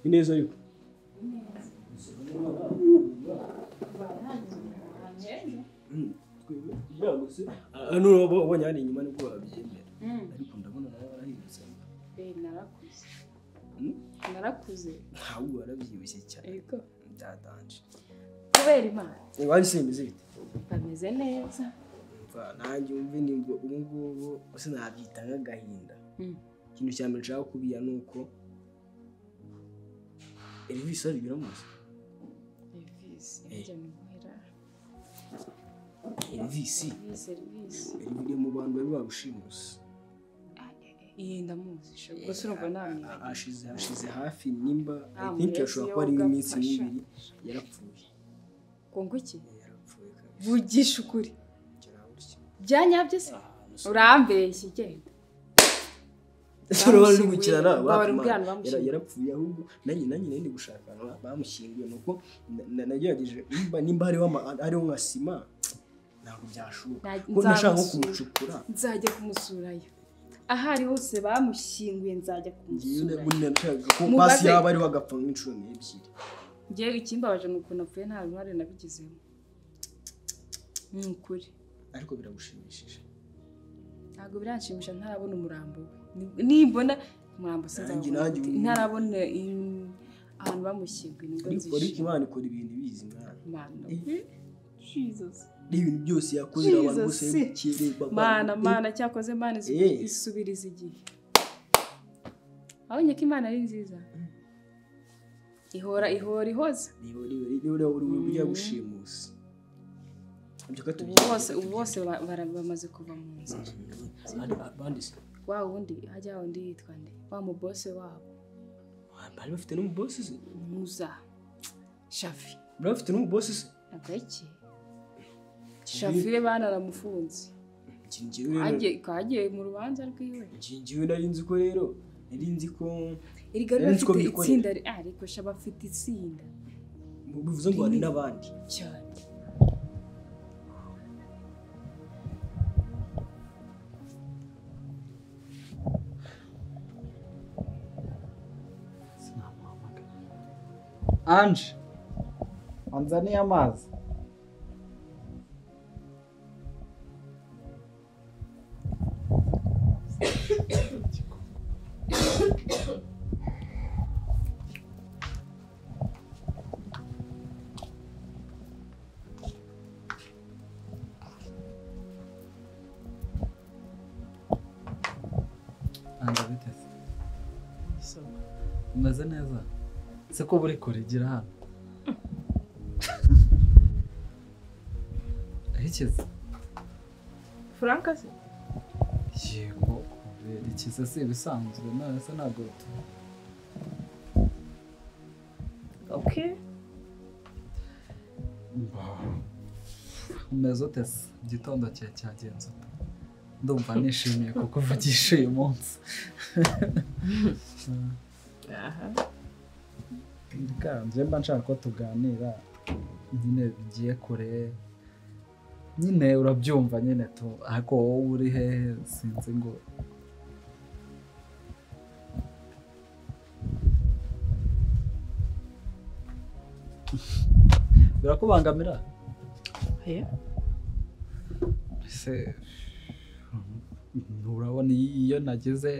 ineza yuko ano wabonye hano inyuma nibwo wabyemera ariko ndabona nawe warahindutse narakuze ntabwo warabyibushye cyane ariko byadanje kubera Imana wari simbize bite bameze neza nanjye umve nimba ubu ngubu sinabyita nk'agahinda ikintu cya mbere nshaka kubiya ni uko Elvis ari biramuzi Elvis iri mu bantu bari bagushimusa ndamuzi gusa urumva namwe hashize hafi nimba I think yashobora kuba ari iminsi n'ibiri yarapfuye ngo iki vugisha ukuri byanyabye se urambeshye igenda turabona gukirana yarapfuye ahubwo nanjye ndi gushakana bamushyinguye nuko nagerageje nimba hariho nka sima ntabwo byashoboka ko nashaka nko kumucukura nzajya kumusurayo ahari hose bamushyinguye nzajya kumusura ko basi yaba ari wagapfa nk'inshuro ebyiri ngiye ikimbabaje nuko napfuye nta ruhare nabigizemo n'ukuri ariko biragushimishije ntabwo biranshimisha ntarabona umurambo nimbona umurambo sinzabona ntarabona ahantu bamushyinguye nibwo nzishima ariko Imana ikora ibintu bizi Imana Jesus ibintu byose yakorera abantu bose bikireba Mana cyakoze Mana isubiriza igihe abonye ko Imana ari nziza ihora ihoza niba uri burya gushimusa ubu bose bamaze kuva mu nzira wa wundi hajya wundi yitwa nde wa mu boss wabo bari bafite no mu boss muza Shafi bari bafite no mu boss agaki Shafi we banaramufunze kagiye mu rubanza rwiwe njyewe nari nzi ko rero nari nzi ko irigari bafite itsinda ariko shaba afite itsinda bivuze ngo hari n'abandi cyane Anje anzaniye amazi Anje biteze umeze neza se ko buri kurigira hano ikiza Franka se yego ikiza se bisanzwe none se ntabwo okay umeze ute se igitondo cyagenze ndumva nishimiye kuko uvugisha uyu munsi kandi mba nshaka ko tuganira nyine bigiye kure nyine urabyumva nyine ariko wowe uri hehe sinzi ngo birakubangamira se urabona iyo nageze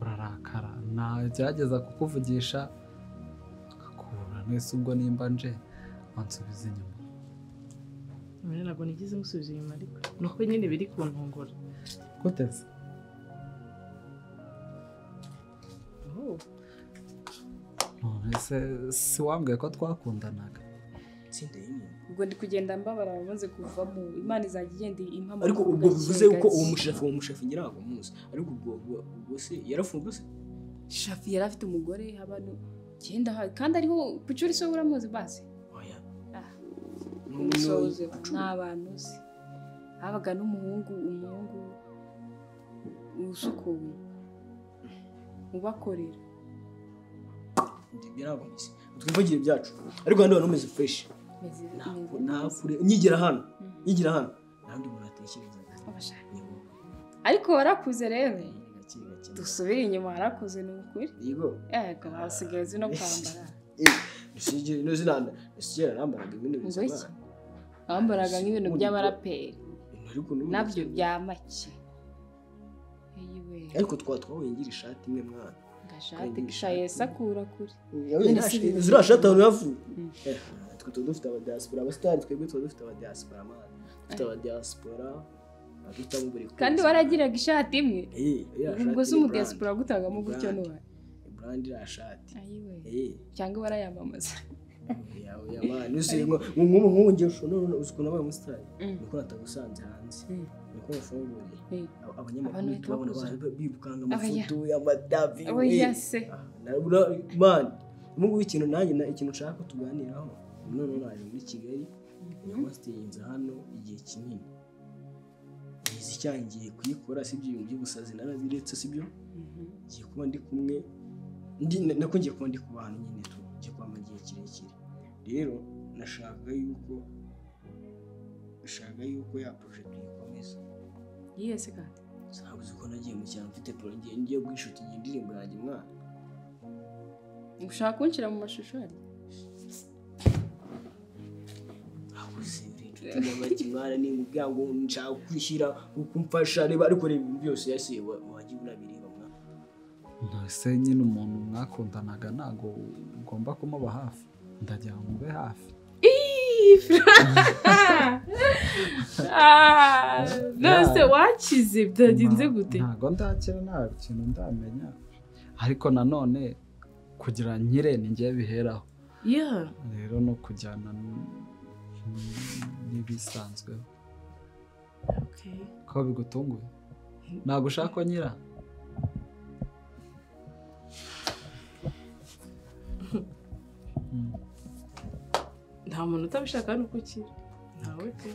urarakara nagerageza kukuvugisha akakubura nese ubwo nimba nje wansubiza inyuma ntabwo nigize musubiza inyuma ariko nuko nyine biri kuntungura guteze ese si wambwiye ko twakundanaga ubwo ndi kugenda mbabara bamaze kuvamo Imana izajya igenda impamvu ariko ubwo bivuze ko uwo mushafi ngira ngo muzi ariko ubwo se yarafunzwe se Shafi yari afite umugore abantu genda kandi ariho pucuri so uramuzi base oya umusoze n'abantu se habaga n'umuhungu usukuye ubakorera ndibirago nisi twivugire byacu ariko hano numeze fresh nakure nyigira hano nandi muratekereza ariko warakuze rero dusubire inyuma harakoze ni ukuri yego hasigaye zino kwambara nsigera nambaraga ibintu bizima bambaraga nk'ibintu by'abaraperi nabyo bya make ariko twawingira ishati imwe mwana gashati gishaye sakura kuri zira shati aho yavuye twe dufite aba diaspora abastari twebwe dufite aba diaspora mwana dufite aba diaspora adutamo buri kandi waragiraga ishati imwe ubwo se mu diaspora gutangamo gutyo n'uwa brand ya shati cyangwa barayamamaza yawe nusiringo nkungiye none usuko nabaye umusitari niko natagusanze hanze niko bafunguriye abanyamakuru babona bibukanga amafoto y'amadavi man mungu ikintu nanjye ikintu nshaka tuganiraho none naje muri Kigali yamastinze hano igihe kinini izi cyangiye kuyikora sibyo ibintu by'ubusazi naraziretse sibyo ngiye kuba ndi kumwe nako ngiye kuba ndi ku bantu nyine ngiye kuba mu gihe kirekire rero nashaka yuko ya project ikomeza yese kandi sabuze ko nagiye mu cyaro mfite project ngiye gwishuta indirimbo yanjye mwana ushaka kunshira mu mashusho ari n'abakimwana ni mubyango nshaka kwishyira ukumfasha reba ariko reba byose yasiye wagiye unabireba mwana ntase nyine umuntu mwakundanaga nago ugomba kumuba hafi ndagira ngo mube hafi nose wakize byagenze gute ntago ndakira nta kintu ndamenya ariko nanone kugira nkire ningiye biheraho rero no kujyana n'ibisanzwe ko bigutunguye ntago ushaka nyira nta muntu utabishaka nuko ukiri ntawe pe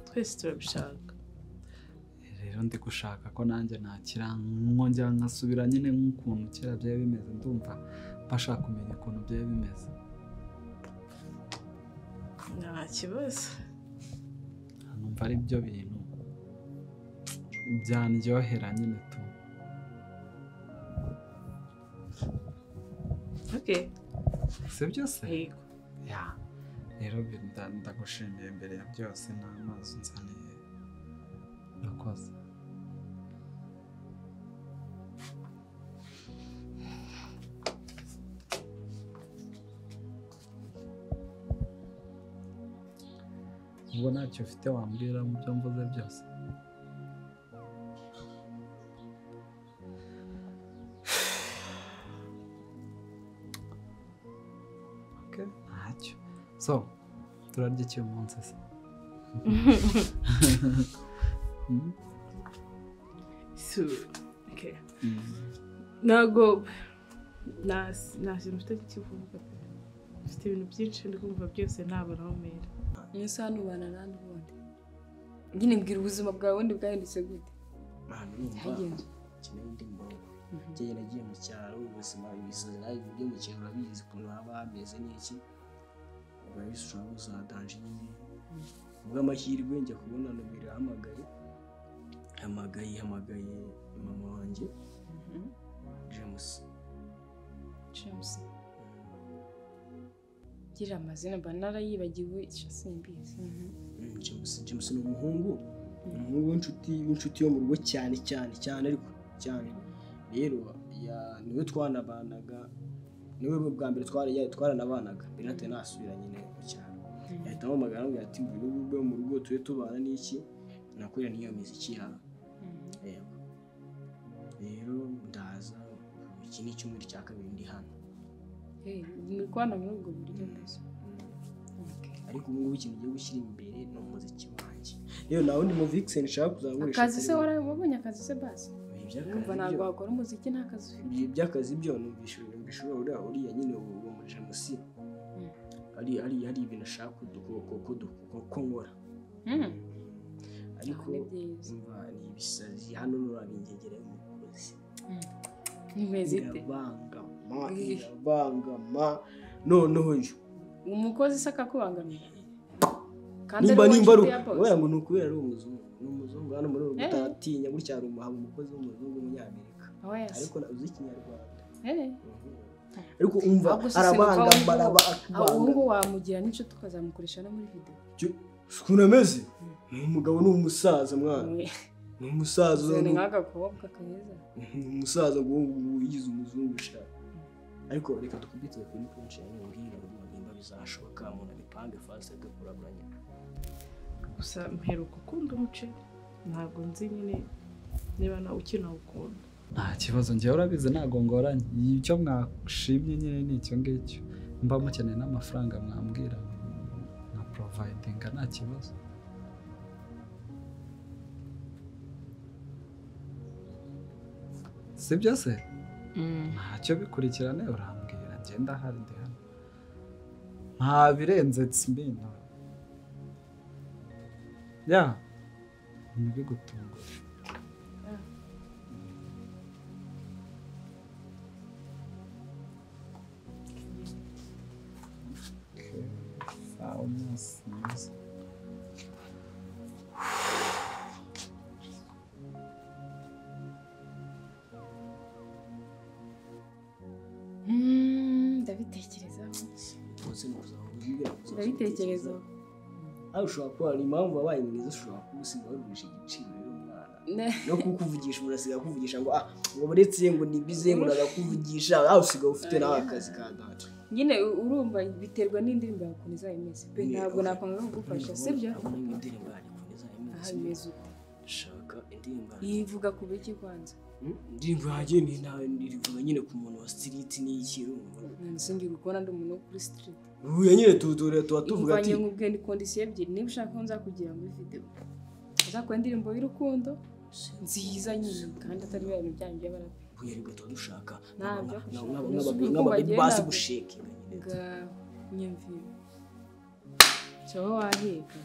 twese turabishaka rero ndi gushaka ko nanjye nakira nkongera nkasubira nyine nk'ukuntu kera byari bimeze ndumva bashaka kumenya ukuntu byari bimeze nta kibazo numva ari byo bintu byanryohera nyine tu si byose rero ndagushimiye mbere ya byose n'amazi nzaniye urakoze ubwo ntacyo ufite wambwira mu byo mvuze byose ntacyo so turarya iki uyu munsi se ntabwo nta kintu mfite kikivuga mfite ibintu byinshi ndi kumva byose ntabona aho mera mwese hano ubana nandi ubundi nyine mbwira ubuzima bwawe bundi bwahindutse gute hagenze kinini ndi mu gihe nagiye mu cyaro ubuzima ibisazi nayo byo mu cyaro urabizi ukuntu haba hameze n'iki ubahise ushobora kuzadanje nyine ubw'amahirwe njya kubona nomero hamagaye mama wanjye James gira amazina mba narayibagiwe simbizi James ni umuhungu w'inshuti yo mu rugo cyane ariko cyane rero niwe twanabanaga niwe bwa mbere twaranabanaga birate nasubira nyine mu cyaro yahitamo amagara ngo ati ngwino mu rugo tuye tubana n'iki nakorera niyo miziki yawe rero ndaza iki ni cyumweru cya kabiri ndi hano ni kwana muri ubwo buryo neza ariko ubu ngubu ikintu ugiye gushyira imbere ni umuziki wanjye rero nawe ndi mu Vixen nshaka kuzagurisha akazi se wabonye akazi se basi numva ntabwo wakora umuziki nta kazi ufite iby'akazi byo numvise uriya nyine uwo muri James ari ibintu ashaka ko nkora ariko umva ni ibisazi hano nurabingegereye umukozi irabangama noneho yo umukozi se akakubangamira nimba oya ngo nukubera ari umuzungu hano muri ubu utatinya gutya hari umukozi w'umuzungu w'umunyamerika ariko uzi ikinyarwanda ariko umva arabangambara ahubwo wamugira n'icyo tukazamukoresha no muri video ukuntu ameze umugabo ni umusaza mwana ni umusaza ni nk'agakobwa keza umusaza ngo yigize umuzungu sha ariko reka tukubitse kuri punch yanyu mbwira ngo nimba bizashoboka umuntu abipange fast agakurabanya gusa mperuka ukunda umuceri ntabwo nzi nyine niba nawe ukinawukunda nta kibazo njyewe urabizi ntabwo ngoranye icyo mwashimye nyine ni icyo ngicyo mba mukeneye n'amafaranga mwambwira nka providinga nta kibazo sibyo se ntacyo bikurikirane urambwira ngenda hari ndi hano nta birenze tsimbino ya ntibigutungure Almost. ndabitekerezaho aho ushobora kuba hari impamvu wabaye mwiza ushobora kugusiga wagurisha igiciro rero umwana no kukuvugisha urasiga kuvugisha ngo ngo buretse ngo ni bize ngo nagakuvugisha aho usiga ufite nawe akazi ka data nyine urumva biterwa n'indirimbo yakuntu izayimeze pe ntabwo nakwanga kugufasha sibyo indirimbo yakuntu izayimeze shaka indirimbo yivuga ku biki kwanza indirimbo yagiye irivuga nyine ku muntu wa street n'iki urumva nsingira ukubona ndi umuntu wo kuri street uya nyine tuba tuvuga ati ubwo ni condition ebyiri niba ushaka ko nzakugira muri video uzakora indirimbo y'urukundo nziza nyine kandi atari ibintu byanyu by'abarapi uherwa tuba dushaka n'ababi bazi gushekinga nyumvira cyo waheka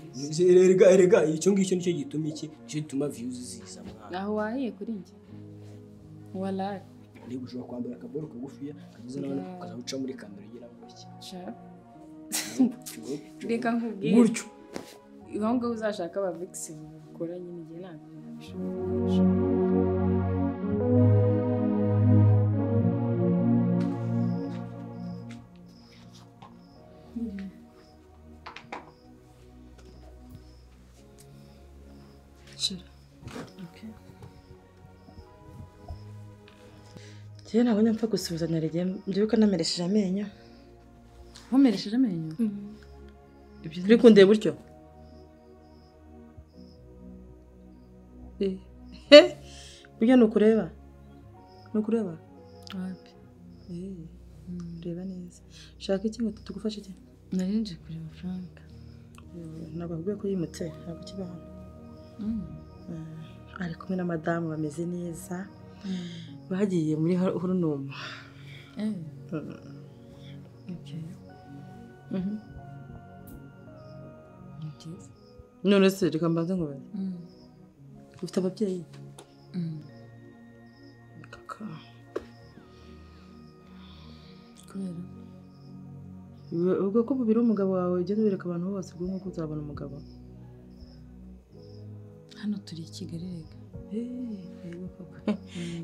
erega icyo ngicyo nicyo gituma iki cyo gituma views ziza mwana aho wahiye kuri njye wala ni gushobora kwambara akaboro kagufiya kagize n'abana kaza guca muri kamera ugira ngo iki reka nkubwire gutyo ihonga uzashaka aba vixen bakora nyine igihe ntabwo nabishobora Njyewe ntabwo nyapfa gusuhuzanya regeye mbyuka nameresheje amenyo. Wameresheje amenyo? Uri kundeba buryo? Burya nukureba? Nukureba? Wapi? Reba neza. Shaka iki ngo tugufashe iki? Nari nje kureba Frank. Ntabwo akubwiye ko yimutse, ntabwo kiba hano. Ari kumwe na madamu bameze neza. Bagiye muri Hurunuma. Okay. None se reka mbanze ngo bari. Ufite ababyeyi? Kaka. Kubera ubwo ko bubiri umugabo wawe ugenda bereka abantu bose ubwo nko kuzabona umugabo. Hano turi i Kigali rega.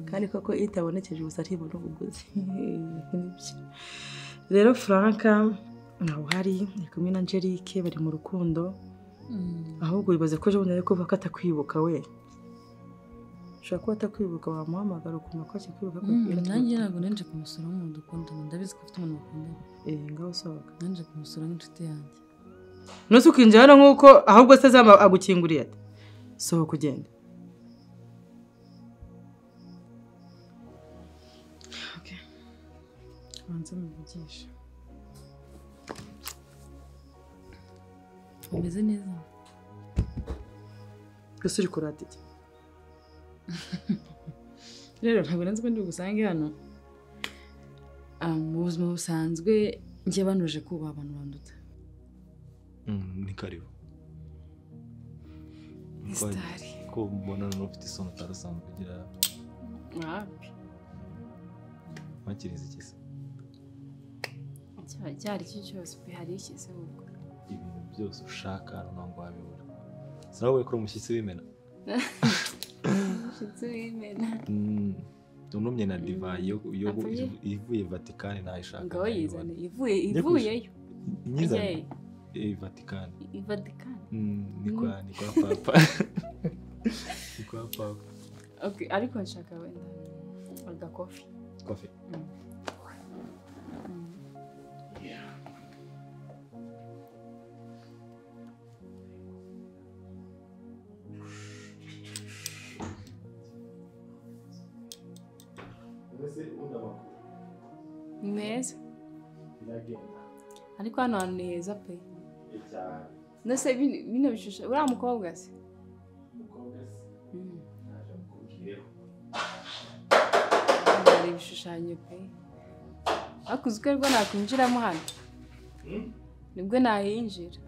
Kandi koko itabonekeje gusa aribona ubuguzi. Rero Frank nawe hari ni kumwe na Angelique bari mu rukundo. Ahubwo bibaze ko je bunye ko bakata kwibuka we. Ushaka ko atakwibuka wamuhamagara ukumva ko akikwibuka ko nanjye ntabwo nanje kumusura mu dukundana ndabizi ko afite umuntu bakundana. Ngaho sohoka. Nanje kumusura n'inshuti yanjye. Nose ukinjira hano nkuko ahubwo se zama agukinguriye ati. Sohoka ugenda. Okay. Banza muvugisha. Umeze neza? Gusa uri kurata iki? Rero ntabwo nanze ko ndi gusange hano. Mu buzima busanzwe njye banuje kuba abantu banduta. Ni karibu. Stari. Ko mbona n'ufite isomo utarasanzwe ugira. Wapi? Makiriza ikisi. cyari cyo cyose pe hari ishyize ubwo. Ibintu byose ushaka ntabwo wabibura. Sinawe ko umushyitsi w'imena. Umushyitsi w'imena. tunumye na divayi yo ivuye Vatican ntayishaka ngo yizane ivuyeyo nyizane Vatican ni kwa papa ni kwa papa. Okay, ariko nshaka wenda agakofi. Coffee. Meza. Ariko hano hantu ni heza pe. Nose bino bishusha uriya mukobwa se? Hari ibishushanyo pe. Akuze ko rwo nakwinjiramo hano. Nibwo nahinjira.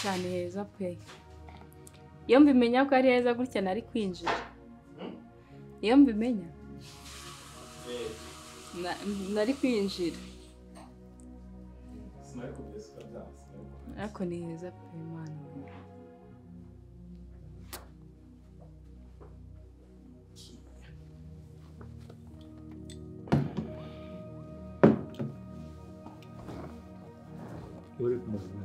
Cyane heza pe. Iyo mbimenya ko ari heza gutya nari kwinjira. Iyo mbimenya nari kwinjira. Ariko ni heza pe Imana. Uri kumubona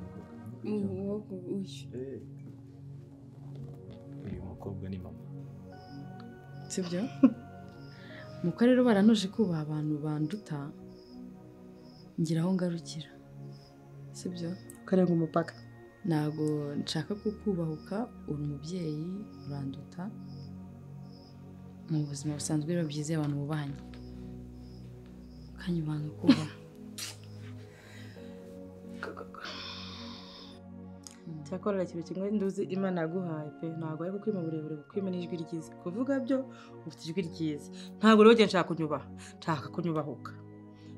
uyu mukobwa ni mama. Sibyo? Muko rero baranuje kubaha abantu banduta ngira aho ngarukira. Sibyo? Karenga umupaka. Nago nshaka kukubahuka uri umubyeyi uranduta. Mu buzima busanzwe biba byiza abantu bubahanye. Kanyubanga kuba. Cyakora ikintu kimwe nduzi Imana yaguhaye pe ntago ari kukwima burebure kukwima n'ijwi ryiza. Kuvuga byo ufite ijwi ryiza. Ntago rero ngiye nshaka kunyubaha. Nshaka kunyubahuka.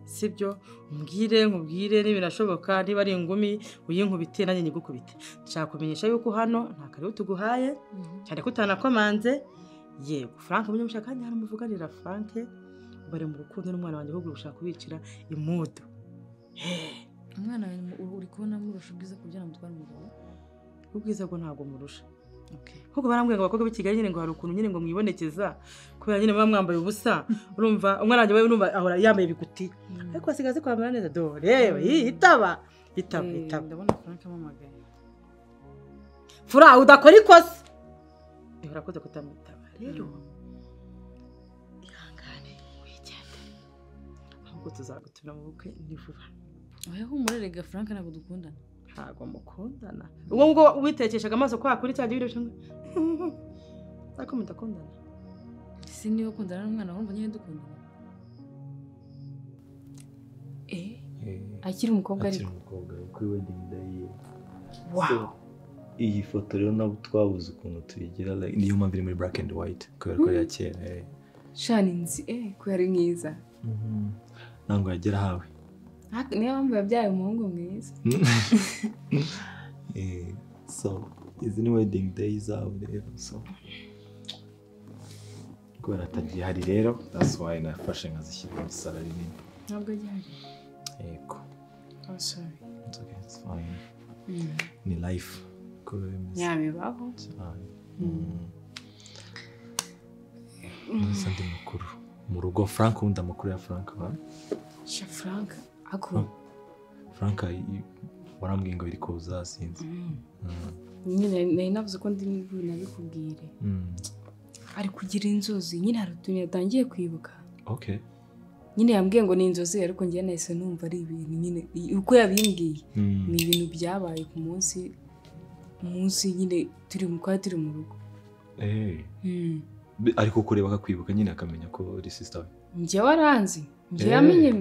Sibyo umbwire nkubwire n'ibirashoboka niba ari ingumi uyinkubite nanjye nyigukubite. Nshaka kumenyesha yuko hano nta kare utuguhaye cyane ko utanakomanze. Yego Frank munye mushaka kandi haramuvuganira Frank bari mu rukundo n'umwana wanjye ahubwo ushaka kubicira imudo. Umwana uri kubona murusha ubwiza kugira ngo mutware umugabo. Ubwiza bwo ntago murusha. Okay. Kuko barambwiye ngo abakobwa b'ikigali nyine ngo hari ukuntu nyine ngo mwibonekeza kubera nyine baba mwambaye ubusa. Urumva umwana wanjye we urumva ahora yambaye biguti. Ariko asigaze kwambara neza dore itaba. Ndabona Frank amamagaye. Fura udakora ikosa. Urakoze kutamwitaba. Rero ihangane wigende. Ahubwo tuzagutumira mu bukwe ni vuba. Oya humurerega Frank ntabwo dukundana. Ntabwo mukundana. Ubwo ngo witekeshaga amaso kwa kuri cyangwa ibiro byo. Ariko mudakundana. Si niyo kundana n'umwana wumva nyine dukundana. Akiri umukobwa ariko kuri wedding day. Wow. Iyi foto rero nabo twabuze ukuntu tuyigira like niyo mpamvu iri muri black and white kubera ko yakera. Shani nzi ko yari mwiza. Nango yagera hawe. Niyo mpamvu yabyaye umuhungu mwiza. So izi ni wedding days zabo rero so kubera atagiye hari rero that's why nafashe nkazishyira muri salari nini. Ntabwo gihari. Yego. Oh sorry. It's okay, it's fine. Ni life. Yabibaho. Sandi makuru. Mu rugo Frank unda makuru ya Frank ba? Frank ako. Frank warambwiye ngo iri koza sinzi. Nyine navuze ko ndi nabikubwire. Ari kugira inzozi nyine hari utuntu yatangiye kwibuka. Okay. Nyine yambwiye ngo ni inzozi ariko ngiye nahise numva ari ibintu nyine uko yabimbwiye. Ni ibintu byabaye ku munsi nyine turi mu rugo. Ariko kureba akakwibuka nyine akamenya ko uri sister we. Njye waranzi. Njye yamenye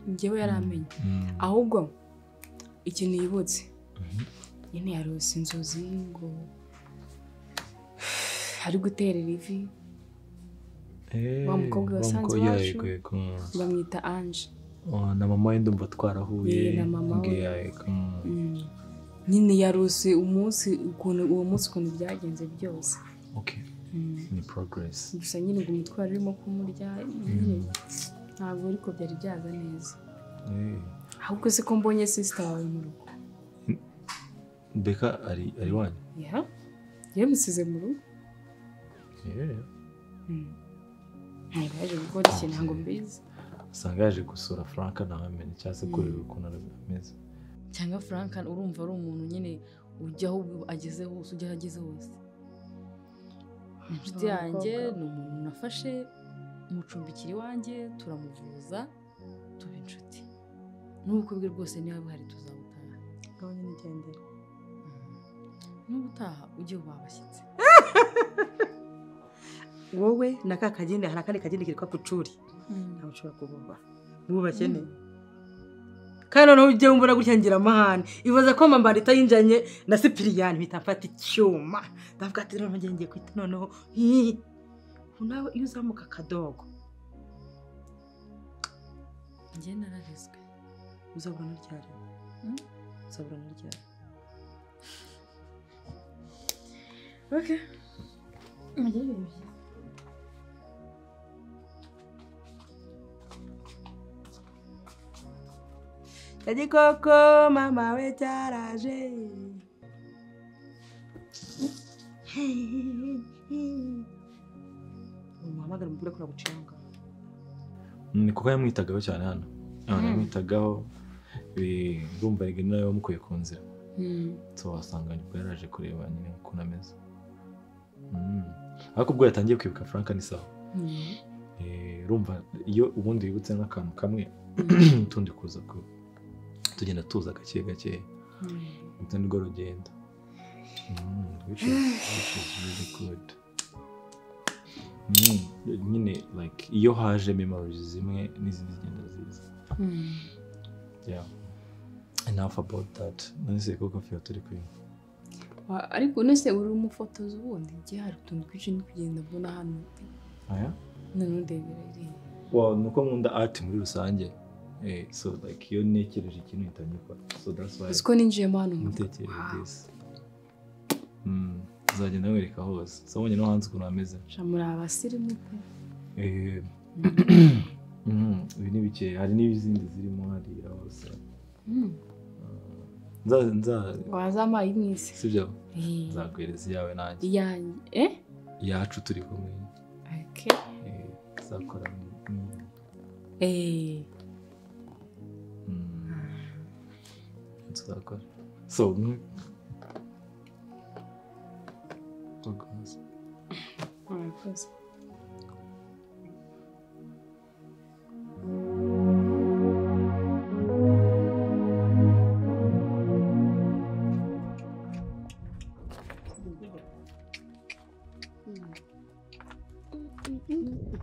njyewe yaramenye. Ahubwo ikintu yibutse. Nyine yarose inzozi ngo hari guterera ivi. Wa mukobwa wasanze wacu bamwita Ange. Na mama we ndumva twarahuye. Na mama we. Nyine yarose uwo munsi ukuntu byagenze byose. Okay. Ni progress. Gusa nyine ngo umutwaro urimo kumurya nyine ntabwo ariko byari byaza neza. Ahubwo se ko mbonye sister wawe mu rugo. Beka ari wanyu? Yeah. yamusize mu rugo ntabwo yaje gukora ikintu ntabwo mbizi usanga yaje gusura Frank nawe amenye cyangwa se kureba ukuntu ameze cyangwa Frank urumva ari umuntu nyine ujya aho ageze hose ujya aho ageze hose inshuti yanjye ni umuntu nafashe umucumbikira iwanjye turamuvuza tuba inshuti n'ubukwe bwe bwose niba buhari tuzabutaha ngaho nyine igendera n'ubutaha ujye ubabashyitse wowe na ka kagende hari akandi kagende kitwa pucuri ntabwo ushobora kububa wubashye ne kandi noneho ujye wumbura gutya ngira amahane ibaza ko Mambarita yinjanye na Sipiriyani mpita mfata icyuma ndavuga ati noneho ngiye kwita noneho nawe iyo uzamuka akadogo njye nararizwe uzabona ryari uzabona ryari okay mugire ibyo Koko mama we cyaraje umuhamagara mubwire ko nagucanga ni kuko yamwitagaho cyane hano yamwitagaho ndumva rege nawe wamukuye ku nzira so wasanga nibwo yaraje kureba nyine ukuntu ameze ariko ubwo yatangiye kwibuka Frank ni sawa urumva iyo ubundi wibutse nk'akantu kamwe tundi kuza tugenda tuza gake gake ndetse nirwo rugenda which is really good nyine like iyo haje memories zimwe n'izindi zigenda ziza yeah enough about that nese koko fiyo turi kwiga ariko nese uri umufotozi ubundi igihe hari utuntu twinshi ndi kugenda mbona hano aya none ndebera iri nuko nkunda art muri rusange so like iyo nekereje ikintu itangiye gukora so that's why siko ninjiyemo hano mutekereza this uzagenda wereka hose so wonye no hanze ukuntu ameze muri abasirimu pe ibi ni bike hari n'ibizindi zirimo hariya hose wazamaye imwisi sibyo nzagwereza yawe nanjye yanjye yacu turi kumwe okay zakora tuzakora so murakoze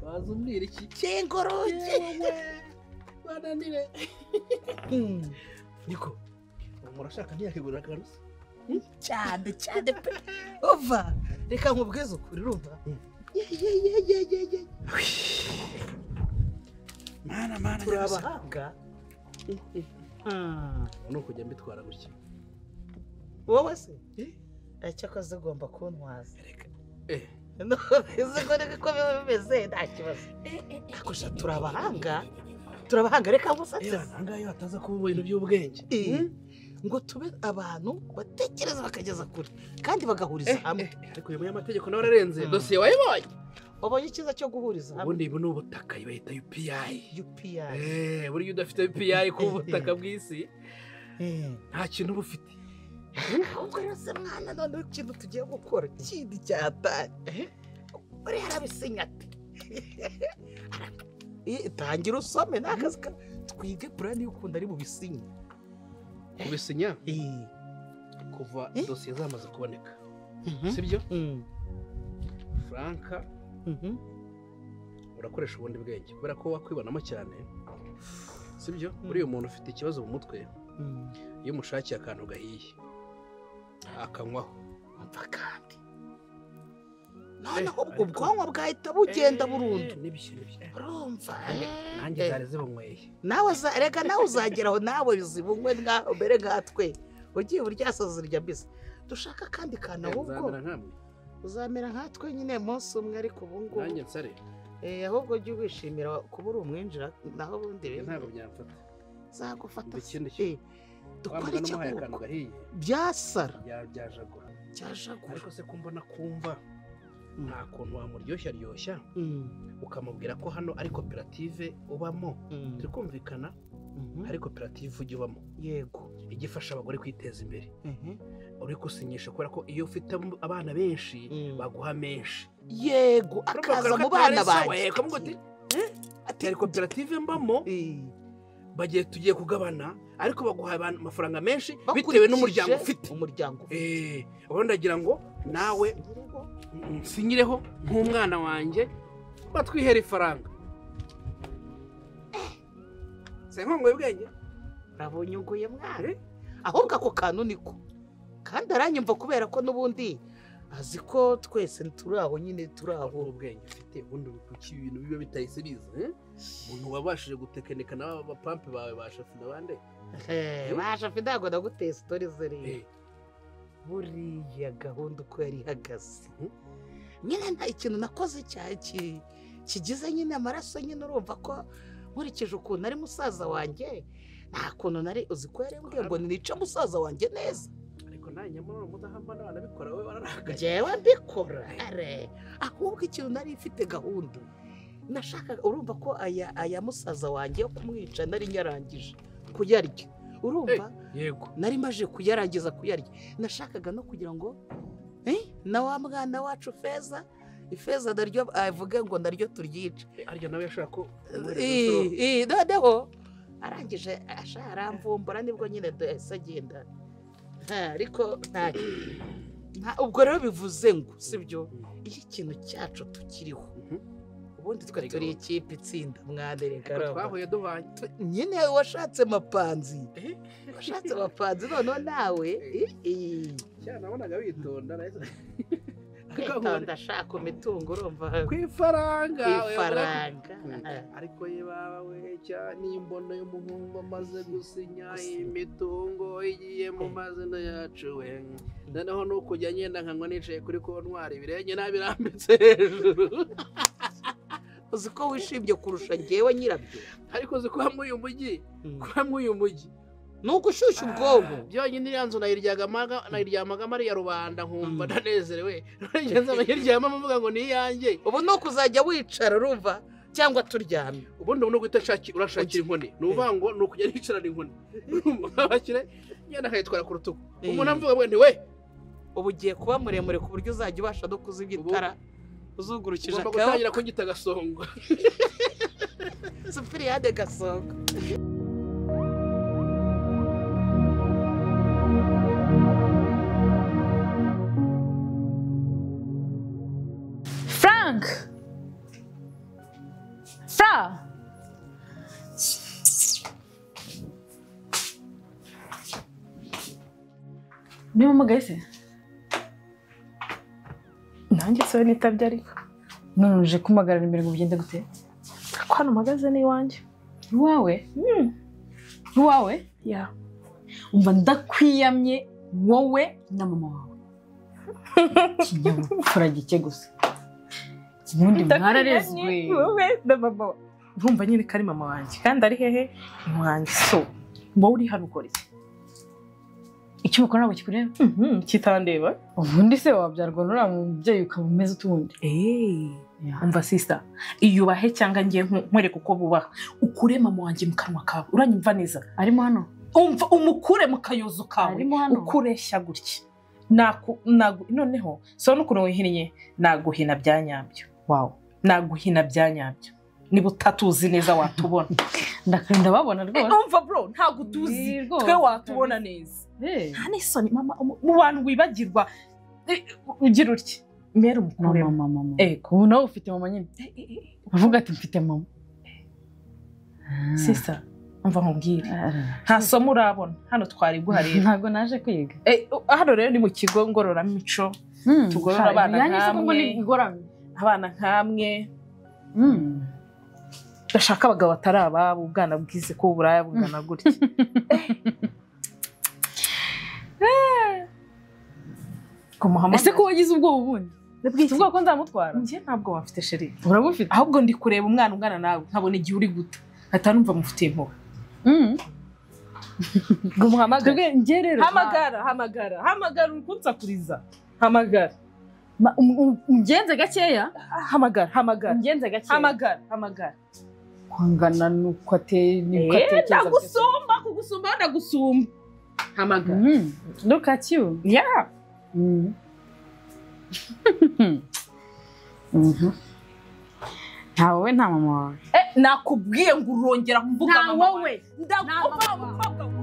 bazumira iki cyengoroke bananire niko murashaka ntiyakigura karusi cyane cyane pe ova reka nkubwize ukuri rumva mana turabahanga nuko kujya mbitwara gutya wowe se cyakoze ugomba kuntwaza reka ko bimeze nta kibazo akusha turabahanga reka musatse nangayo hataza kuba ibintu by'ubwenge ngo tube abantu batekereza bakageza kure kandi bagahuriza hamwe ariko uyu munyamategeko nawe ararenze dosiye wayibonye wabonye icyiza cyo guhuriza hamwe ubundi ibu ni ubutaka bayita UPI buriya udafite UPI ku butaka bw'isi nta kintu uba ufite ahubwo rero se mwana none ikintu tugiye gukora kindi cyatanye uriya arabisinya ati tangira usome n'akazi twige purani y'ukuntu ari bubisinya kubisinya kuva dosiye zamaze kuboneka sibyo Frank urakoresha ubundi bwenge kubera ko wakwibonamo cyane sibyo uriya muntu ufite ikibazo mu mutwe iyo umushakiye akantu gahiye akanywaho umva kandi noneho ubwo bwonko bwahita bugenda burundu urumva nanjye zari zibunyweye nawe reka nawe uzageraho nawe bizibunywe mbere nkatwe ugiye uryasoza urya mbese dushaka kandi kana ahubwo uzamera nkatwe nyine munsi umwe ariko ubu ngubu nanjye nsare ahubwo ujye wishimira kuba uri umwinjira naho ubundi ntabwo byamfata zagufata dukora icyo byasara byajagura cyashagura ariko se kumbona kumva nta kuntu wamuryoshya ukamubwira ko hano ari koperative ubamo turi kumvikana ari koperative ujya ubamo yego igifasha abagore kwiteza imbere uri gusinyisha kubera ko iyo ufite abana benshi baguha menshi yego akaza mu bana banjye ati ari koperative mbamo tugiye kugabana ariko baguha amafaranga menshi bitewe n'umuryango ufite ubundi ndagira ngo nawe nsinyireho nk'umwana wanjye batwihera ifaranga se nkongoye ubwenge urabonyuguye mwana ahubwo ako kantu niko kandi aranyumva kubera ko n'ubundi azi ko twese turi aho nyine turi aho ubwenge ufite ubundi kuki ibintu biba bitahise biza umuntu wabashije gutekinika n'abapampe bawe bashafi n'abandi bashafi ntabwo naguteye sitori ziriya buriya gahunda uko yari ihagaze nyine nta ikintu nakoze kigize nyine amaraso nyine urumva ko nkurikije ukuntu ari musaza wanjye nta kuntu nari uzi ko yarembwiye ngo nica musaza wanjye neza ariko nta nyamara mudahamba n'abanabikora wowe wararakaye njyewe mbikora ahubwo ikintu nari ifite gahunda nashakaga urumva ko aya musaza wanjye yo kumwica nari nyarangije kuyarya urumva yego nari maje kuyarangiza kuyarya nashakaga no kugira ngo na wa mwana wacu ifeza naryo avuge ngo naryo turyice arya nawe yashaka ko noneho arangije aramvumbura nibwo nyine yahise agenda ariko ubwo rero bivuze ngo sibyo iyo ikintu cyacu tukiriho ubundi twe turi ikipe itsinda mwadereka twahuye duhanye nyine washatse amapanzi noneho nawe nabonaga witonda kwitonda ashaka imitungo urumva ku ifaranga ariko yebawe n'imbono y'umuhungu amaze gusinya imitungo igiye mu mazina yacu we noneho nukujya ngenda nkanywa nicaye kuri kontwari ibirenge nabirambitse hejuru uzi ko wishimye kurusha njyewe nyirabyo ariko uzi ko hamwe uyu mujyi ni ugushyushya ubwonko byonyine iriya nzu nayiryamagamo ari iya rubanda nkumva ndanezerewe ngenzi abayiryamamo mvuga ngo ni iyanjye ubu ni ukuzajya wicara urumva cyangwa turyamye ubundi ubu ni uguhita urashakira inkoni ni ukuvuga ngo ni ukujya nicarana inkoni nkabakire ngenda akayitwara ku rutugu umuntu amvuga ngo we ubu ugiye kuba muremure ku buryo uzajya ubasha no kuzimya itara uzungurukije ugomba gutangira kugita gasongo supiriyade gasongo Frank! Fra! Ni umugabo se? Nanjye se nitabye ariko. None uje kumagarana imbere ngo ugende gute? Ko hano mpagaze ni iwanjye. Iwawe? Iwawe? Ya. Umva ndakwiyamye wowe na mama wawe. Kinyabupfura gike gusa. Ubundi mwararezwe. Wowe na mama wawe. Urumva nyine ko ari mama wanjye kandi ari hehe iwanjye. So wowe uri hano ukora iki? Icyo ukora ntabwo kikureba? Kitandeba. Ubundi se wabyarwa n'uriya mubyeyi ukaba umeze utundi. Umva sister, iyubahe cyangwa ngiye nkwereka uko bubaha. Ukure mama wanjye mu kanwa kawe. Uranyumva neza? Arimo hano. Umva umukure mu kayozo kawe. Ukureshya gutya. Noneho so n'ukuntu wihiriye naguhina byanyabyo. Wow. Naguhina byanyabyo. Niba utatuzi neza watubona. Ndakunda babona rwose. Umva bro, ntago tuzi. Twe watubona neza. Nta n'isoni mama mu bantu wibagirwa ugira utya. Mera umukure mama. Ubu nawe ufite mama nyine. Uvuga ati mfite mama. Sister, umva nkubwire. Nta somo urabona. Hano twari guharira. Ntago naje kwiga. Hano rero ni mu kigo ngororamimico. Tugorora abana nkamwe. Ndashaka abagabo batari ababo ubwana bwize ko uburaya bungana gutya. Ese ko wagize ubwo ubundi? Ubwo ko nzamutwara? Njye ntabwo wafite sheri. Urabufite? Ahubwo ndi kureba umwana ungana nawe nkabona igihe uri guta. Hata numva mufitiye impuhwe. Ngo muhamagare. Hamagara uri kunsakuriza. hamagara ungenze gakeya hamagara ungenze gakeya hamagara kwangana nuko ateye nuko atekereza kugusumba ndagusumba hamagara look at you yeah ntawe nta mama wawe nakubwiye ngo urongera kuvuga mama wawe ndakuva